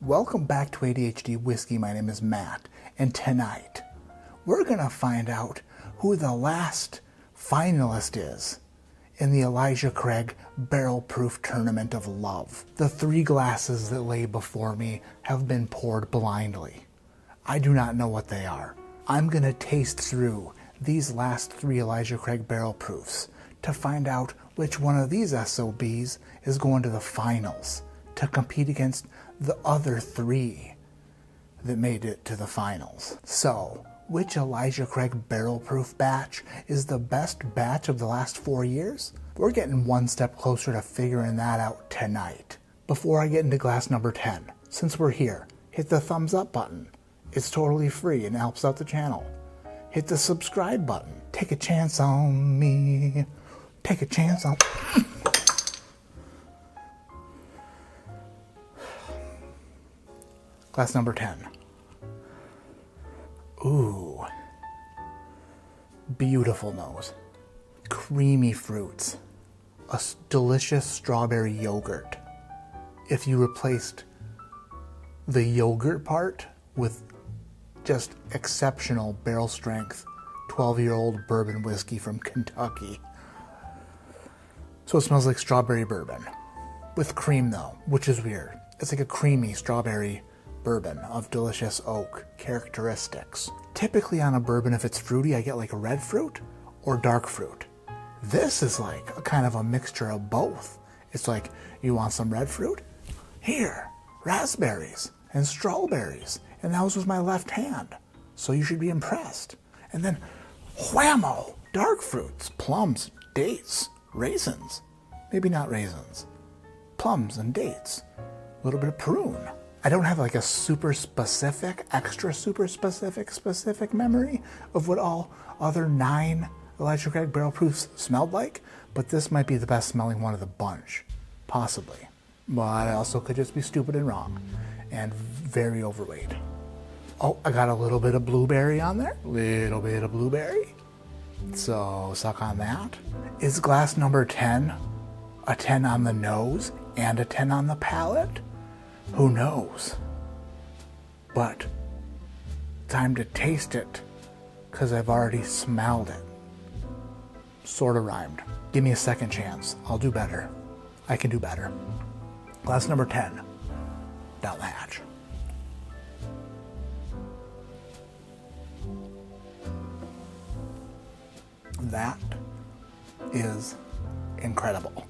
Welcome back to ADHD Whiskey. My name is Matt, and tonight we're going to find out who the last finalist is in the Elijah Craig Barrel Proof Tournament of Love. The 3 glasses that lay before me have been poured blindly. I do not know what they are. I'm going to taste through these last 3 Elijah Craig Barrel Proofs to find out which one of these SOBs is going to the finals to compete against the other 3 that made it to the finals. So, which Elijah Craig Barrel Proof batch is the best batch of the last 4 years? We're getting one step closer to figuring that out tonight. Before I get into glass number 10, since we're here, hit the thumbs up button. It's totally free and helps out the channel. Hit the subscribe button. Take a chance on me. Take a chance on... Glass number 10. Ooh. Beautiful nose. Creamy fruits. A delicious strawberry yogurt. If you replaced the yogurt part with just exceptional barrel strength 12-year-old bourbon whiskey from Kentucky. So it smells like strawberry bourbon. With cream though, which is weird. It's like a creamy strawberry bourbon of delicious oak characteristics. Typically on a bourbon, if it's fruity, I get like red fruit or dark fruit. This is like a kind of a mixture of both. It's like, you want some red fruit? Here, raspberries and strawberries. And that was with my left hand. So you should be impressed. And then, whammo, dark fruits, plums, dates, raisins. Maybe not raisins. Plums and dates. A little bit of prune. I don't have like a super specific, extra super specific memory of what all other 9 Elijah Craig Barrel Proofs smelled like, but this might be the best smelling one of the bunch. Possibly. But I also could just be stupid and wrong. And very overweight. Oh, I got a little bit of blueberry on there. Little bit of blueberry. So, suck on that. Is glass number 10 a 10 on the nose and a 10 on the palate? Who knows? But time to taste it, because I've already smelled it. Sort of rhymed. Give me a second chance. I'll do better. I can do better. Glass number 10. Down the hatch. That is incredible.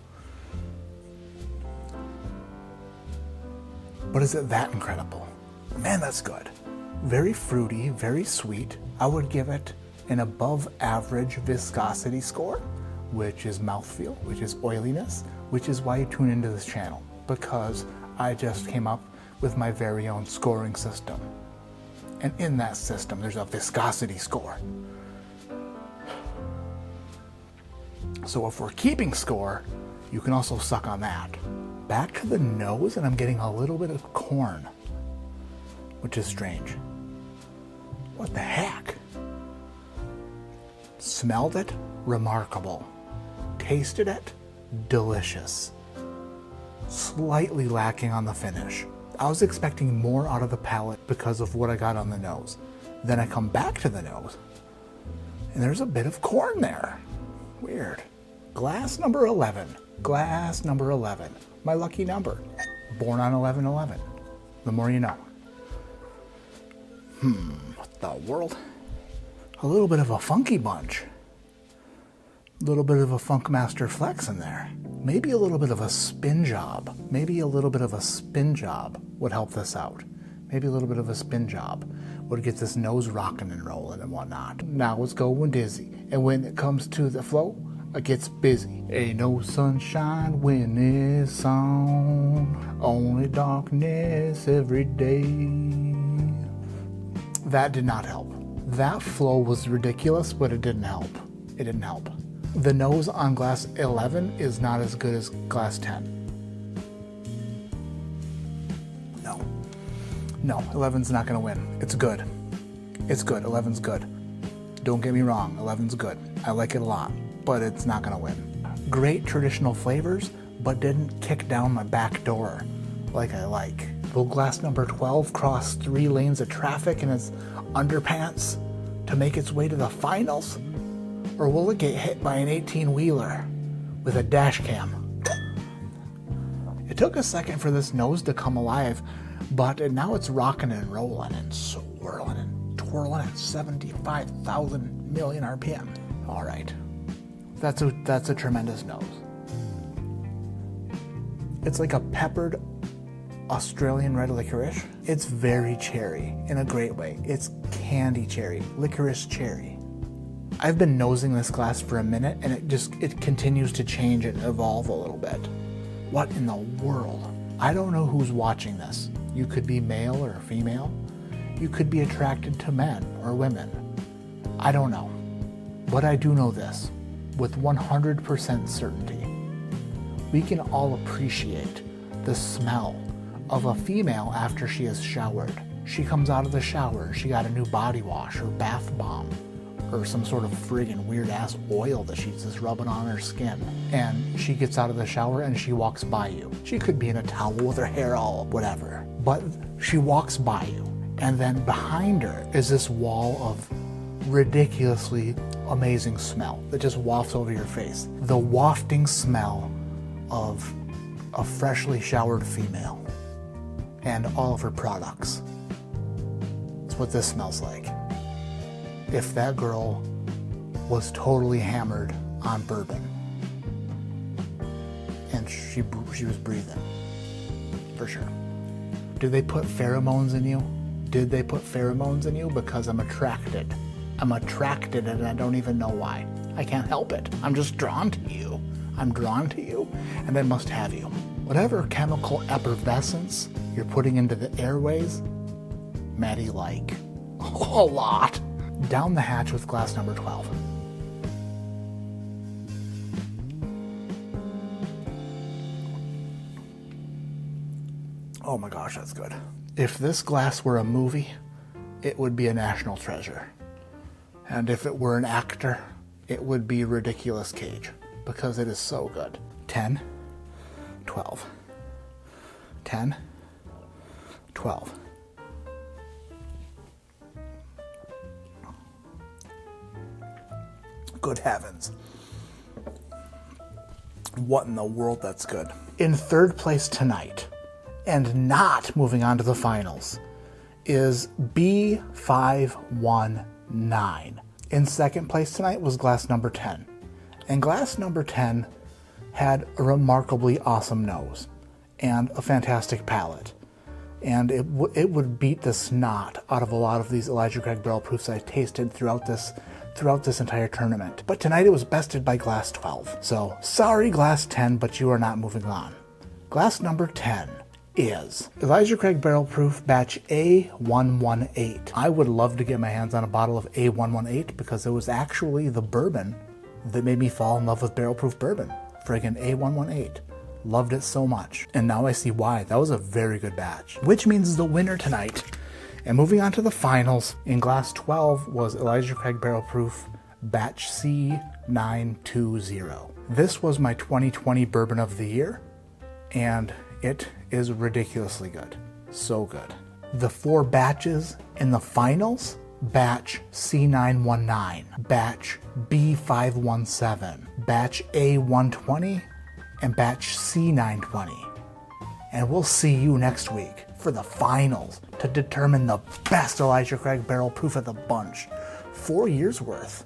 But is it that incredible? Man, that's good. Very fruity, very sweet. I would give it an above average viscosity score, which is mouthfeel, which is oiliness, which is why you tune into this channel, because I just came up with my very own scoring system. And in that system, there's a viscosity score. So if we're keeping score, you can also suck on that. Back to the nose, and I'm getting a little bit of corn, which is strange. What the heck? Smelled it? Remarkable. Tasted it? Delicious. Slightly lacking on the finish. I was expecting more out of the palate because of what I got on the nose. Then I come back to the nose, and there's a bit of corn there. Weird. Glass number 11. Glass number 11. My lucky number. Born on 11/11. The more you know. What the world? A little bit of a funky bunch. A little bit of a Funkmaster Flex in there. Maybe a little bit of a spin job. Maybe a little bit of a spin job would help this out. Maybe a little bit of a spin job would get this nose rocking and rolling and whatnot. Now it's going dizzy. And when it comes to the flow, it gets busy. Ain't no sunshine when it's on. Only darkness every day. That did not help. That flow was ridiculous, but it didn't help. It didn't help. The nose on glass 11 is not as good as glass 10. No, 11's not gonna win. It's good. It's good. 11's good. Don't get me wrong, 11's good. I like it a lot, but it's not gonna win. Great traditional flavors, but didn't kick down my back door like I like. Will glass number 12 cross 3 lanes of traffic in its underpants to make its way to the finals? Or will it get hit by an 18-wheeler with a dash cam? It took a second for this nose to come alive, but now it's rocking and rolling and swirling and twirling at 75,000 million RPM. All right, that's a tremendous nose. It's like a peppered Australian red licorice. It's very cherry in a great way. It's candy cherry, licorice cherry. I've been nosing this glass for a minute and it continues to change and evolve a little bit. What in the world? I don't know who's watching this. You could be male or female. You could be attracted to men or women. I don't know. But I do know this with 100% certainty. We can all appreciate the smell of a female after she has showered. She comes out of the shower, she got a new body wash or bath bomb or some sort of friggin' weird ass oil that she's just rubbing on her skin. And she gets out of the shower and she walks by you. She could be in a towel with her hair all whatever, but she walks by you. And then behind her is this wall of ridiculously amazing smell that just wafts over your face. The wafting smell of a freshly showered female and all of her products. That's what this smells like. If that girl was totally hammered on bourbon and she was breathing, for sure. Did they put pheromones in you? Did they put pheromones in you? Because I'm attracted. I'm attracted and I don't even know why. I can't help it. I'm just drawn to you. I'm drawn to you and I must have you. Whatever chemical effervescence you're putting into the airways, Maddie like a lot. Down the hatch with glass number 12. Oh my gosh, that's good. If this glass were a movie, it would be a national treasure. And if it were an actor, it would be Ridiculous Cage, because it is so good. 10, 12, 10, 12. Good heavens. What in the world, that's good. In third place tonight, and not moving on to the finals, is B519. In second place tonight was glass number 10. And glass number 10 had a remarkably awesome nose and a fantastic palate. And it would beat the snot out of a lot of these Elijah Craig barrel proofs I tasted throughout this entire tournament. But tonight it was bested by glass 12. So sorry glass 10, but you are not moving on. Glass number 10 is Elijah Craig Barrel Proof Batch A118. I would love to get my hands on a bottle of A118 because it was actually the bourbon that made me fall in love with barrel proof bourbon. Friggin' A118. Loved it so much. And now I see why. That was a very good batch. Which means the winner tonight, and moving on to the finals, in glass 12 was Elijah Craig Barrel Proof Batch C920. This was my 2020 Bourbon of the Year, and it is ridiculously good. So good. The 4 batches in the finals, Batch C919, Batch B517, Batch A120, and Batch C920. And we'll see you next week for the finals to determine the best Elijah Craig Barrel Proof of the bunch. 4 years worth.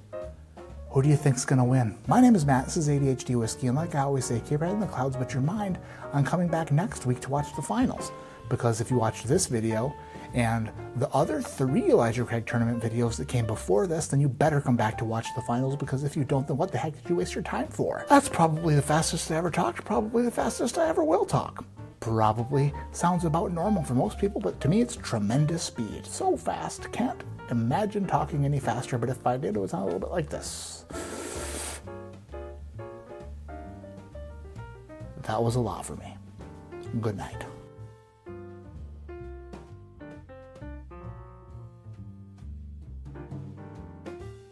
Who do you think's gonna win? My name is Matt, this is ADHD Whiskey, and like I always say, keep your head in the clouds but your mind on coming back next week to watch the finals. Because if you watched this video and the other 3 Elijah Craig tournament videos that came before this, then you better come back to watch the finals, because if you don't, then what the heck did you waste your time for? That's probably the fastest I ever talked, probably the fastest I ever will talk. Probably sounds about normal for most people, but to me it's tremendous speed. So fast, can't imagine talking any faster, but if I did, it would sound a little bit like this. That was a lot for me. Good night.